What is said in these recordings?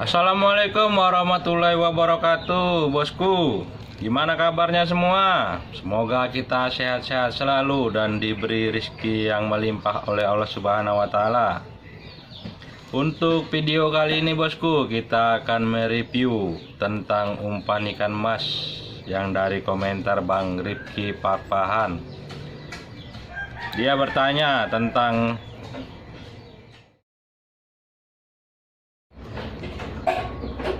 Assalamualaikum warahmatullahi wabarakatuh, bosku. Gimana kabarnya semua? Semoga kita sehat-sehat selalu dan diberi rezeki yang melimpah oleh Allah Subhanahu wa Ta'ala. Untuk video kali ini, bosku, kita akan mereview tentang umpan ikan mas yang dari komentar Bang Rifki Parpahan. Dia bertanya tentang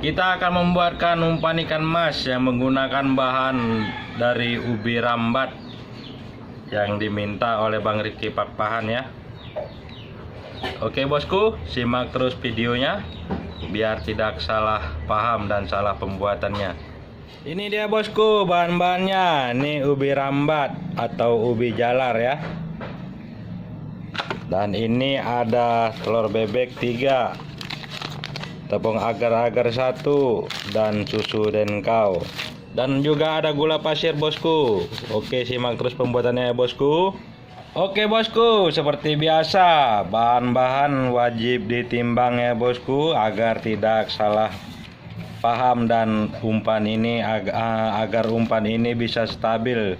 kita akan membuatkan umpan ikan mas yang menggunakan bahan dari ubi rambat yang diminta oleh Bang Rifki Parpahan ya. Oke bosku, simak terus videonya biar tidak salah paham dan salah pembuatannya. Ini dia bosku bahan-bahannya. Ini ubi rambat atau ubi jalar ya. Dan ini ada telur bebek 3, tepung agar-agar 1, dan susu denkau. Dan juga ada gula pasir bosku. Oke, simak terus pembuatannya ya bosku. Oke bosku, seperti biasa bahan-bahan wajib ditimbang ya bosku agar tidak salah paham dan umpan ini agar umpan ini bisa stabil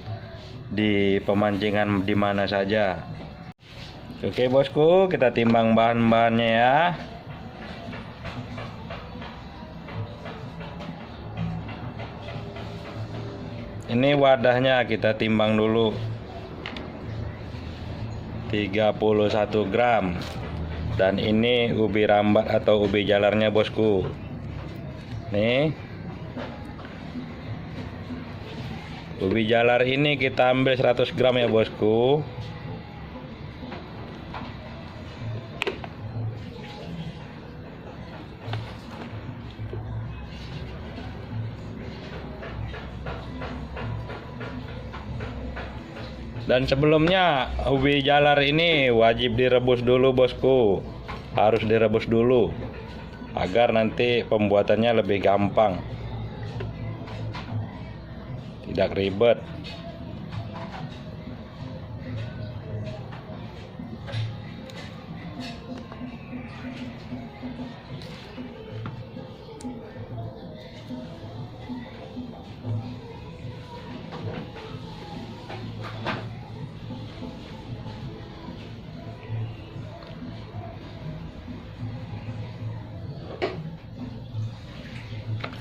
di pemancingan di mana saja. Oke bosku, kita timbang bahan-bahannya ya. Ini wadahnya kita timbang dulu 31 gram. Dan ini ubi rambat atau ubi jalarnya bosku. Nih, ubi jalar ini kita ambil 100 gram ya bosku. Dan sebelumnya ubi jalar ini wajib direbus dulu bosku. Harus direbus dulu agar nanti pembuatannya lebih gampang, tidak ribet.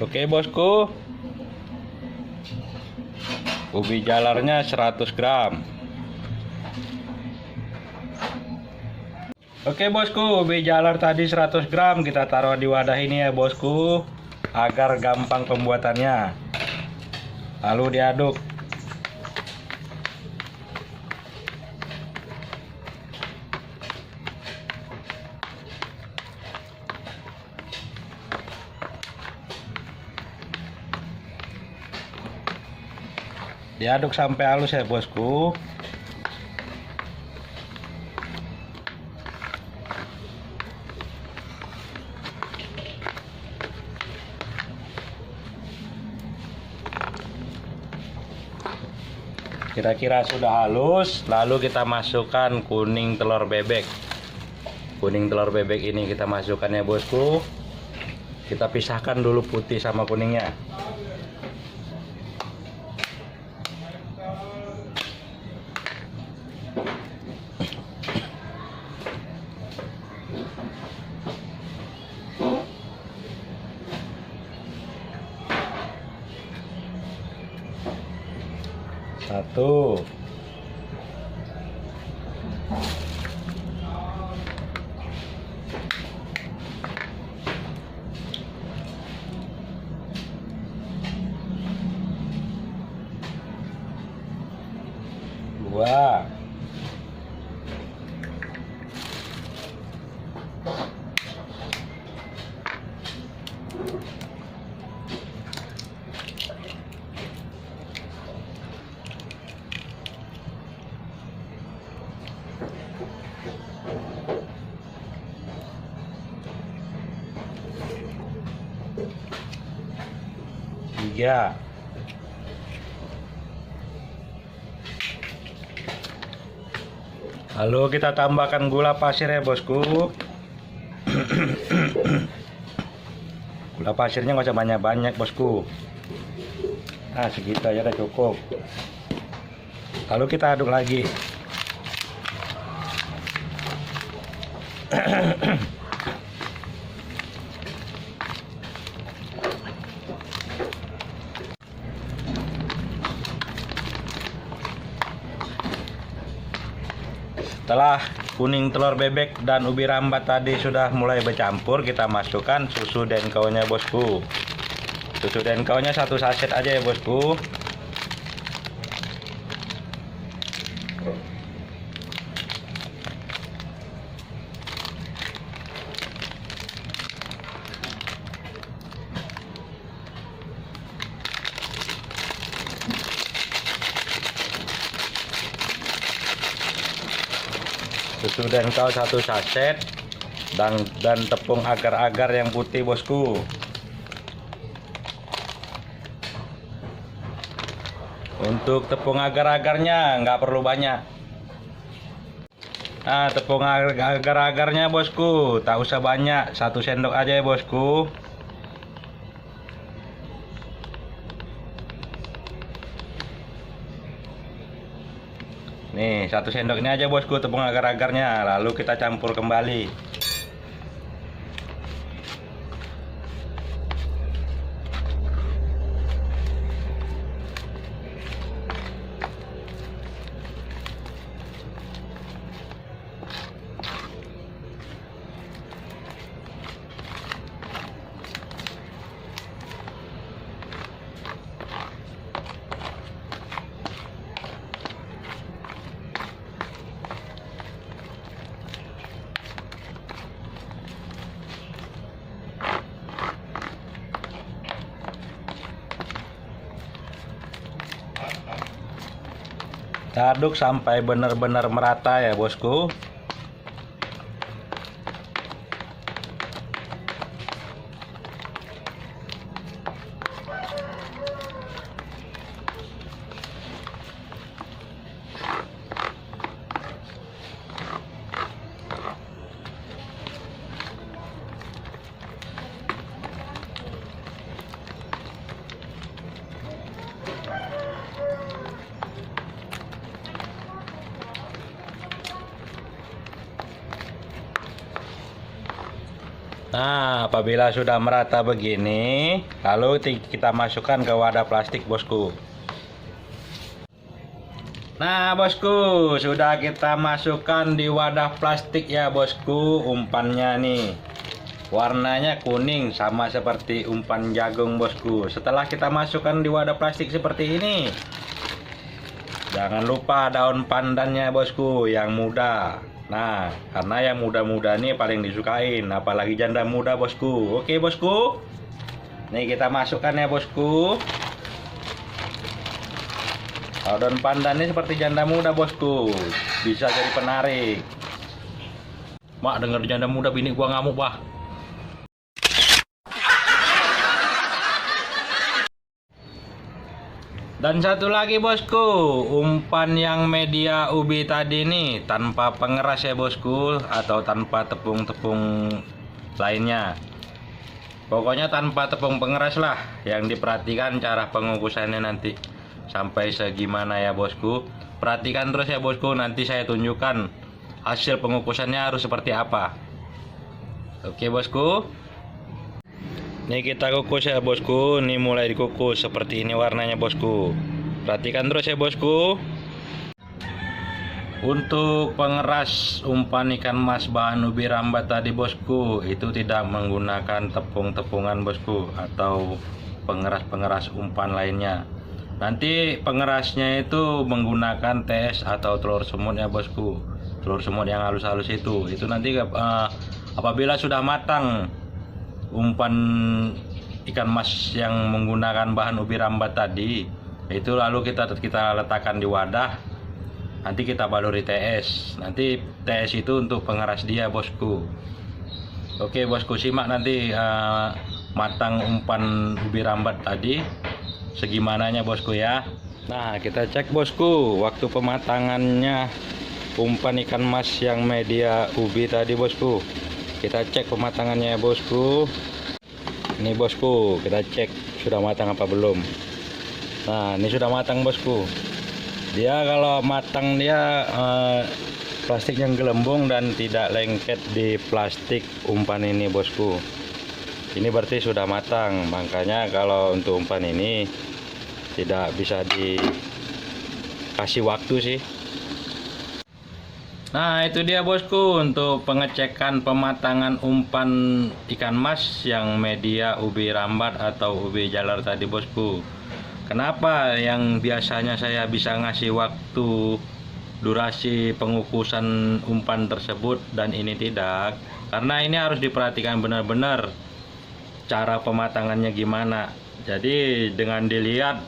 Oke bosku, ubi jalarnya 100 gram. Oke bosku, ubi jalar tadi 100 gram kita taruh di wadah ini ya bosku agar gampang pembuatannya. Lalu diaduk. Diaduk sampai halus ya bosku. Kira-kira sudah halus, lalu kita masukkan kuning telur bebek. Kuning telur bebek ini kita masukkan ya bosku. Kita pisahkan dulu putih sama kuningnya. Satu, dua, tiga. Lalu kita tambahkan gula pasir ya bosku. Gula pasirnya nggak usah banyak-banyak bosku. Nah segitu aja udah cukup. Lalu kita aduk lagi. Setelah kuning telur bebek dan ubi rambat tadi sudah mulai bercampur, kita masukkan susu denkaunya bosku. Susu denkaunya 1 saset aja ya bosku. Susu denkau 1 saset dan tepung agar-agar yang putih bosku. Untuk tepung agar-agarnya nggak perlu banyak. Nah tepung agar-agarnya bosku tak usah banyak, 1 sendok aja ya bosku. Nih 1 sendok ini aja bosku tepung agar-agarnya, lalu kita campur kembali. Kita aduk sampai benar-benar merata ya bosku. Nah, apabila sudah merata begini, lalu kita masukkan ke wadah plastik bosku. Nah bosku, sudah kita masukkan di wadah plastik ya bosku umpannya nih. Warnanya kuning sama seperti umpan jagung bosku. Setelah kita masukkan di wadah plastik seperti ini, jangan lupa daun pandannya bosku yang muda. Nah, karena yang muda-muda ini paling disukain, apalagi janda muda bosku. Oke bosku. Nih kita masukkan ya bosku. Kalau daun pandan ini seperti janda muda bosku, bisa jadi penarik. Mak denger janda muda bini gua ngamuk bah. Dan satu lagi bosku, umpan yang media ubi tadi nih tanpa pengeras ya bosku, atau tanpa tepung-tepung lainnya. Pokoknya tanpa tepung pengeras lah, yang diperhatikan cara pengukusannya nanti sampai segimana ya bosku. Perhatikan terus ya bosku, nanti saya tunjukkan hasil pengukusannya harus seperti apa. Oke bosku. Ini kita kukus ya bosku, ini mulai dikukus seperti ini warnanya bosku. Perhatikan terus ya bosku. Untuk pengeras umpan ikan mas bahan ubi rambat tadi bosku, itu tidak menggunakan tepung-tepungan bosku atau pengeras-pengeras umpan lainnya. Nanti pengerasnya itu menggunakan TS atau telur semut ya bosku. Telur semut yang halus-halus itu nanti apabila sudah matang umpan ikan mas yang menggunakan bahan ubi rambat tadi, itu lalu kita letakkan di wadah. Nanti kita baluri TS. Nanti TS itu untuk pengeras dia bosku. Oke bosku, simak nanti matang umpan ubi rambat tadi segimananya bosku ya. Nah kita cek bosku waktu pematangannya umpan ikan mas yang media ubi tadi bosku. Kita cek pematangannya bosku. Ini bosku, kita cek sudah matang apa belum. Nah, ini sudah matang bosku. Dia kalau matang dia plastik yang gelembung dan tidak lengket di plastik umpan ini bosku. Ini berarti sudah matang. Makanya kalau untuk umpan ini tidak bisa dikasih waktu sih. Nah, itu dia bosku untuk pengecekan pematangan umpan ikan mas yang media ubi rambat atau ubi jalar tadi bosku. Kenapa yang biasanya saya bisa ngasih waktu durasi pengukusan umpan tersebut dan ini tidak? Karena ini harus diperhatikan benar-benar cara pematangannya gimana. Jadi dengan dilihat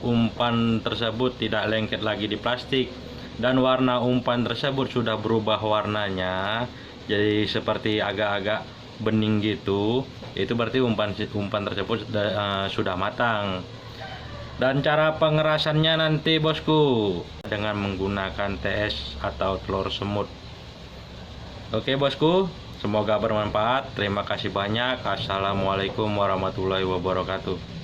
umpan tersebut tidak lengket lagi di plastik dan warna umpan tersebut sudah berubah warnanya jadi seperti agak-agak bening gitu, itu berarti umpan tersebut sudah matang. Dan cara pengerasannya nanti bosku dengan menggunakan TS atau telur semut. Oke bosku, semoga bermanfaat. Terima kasih banyak. Assalamualaikum warahmatullahi wabarakatuh.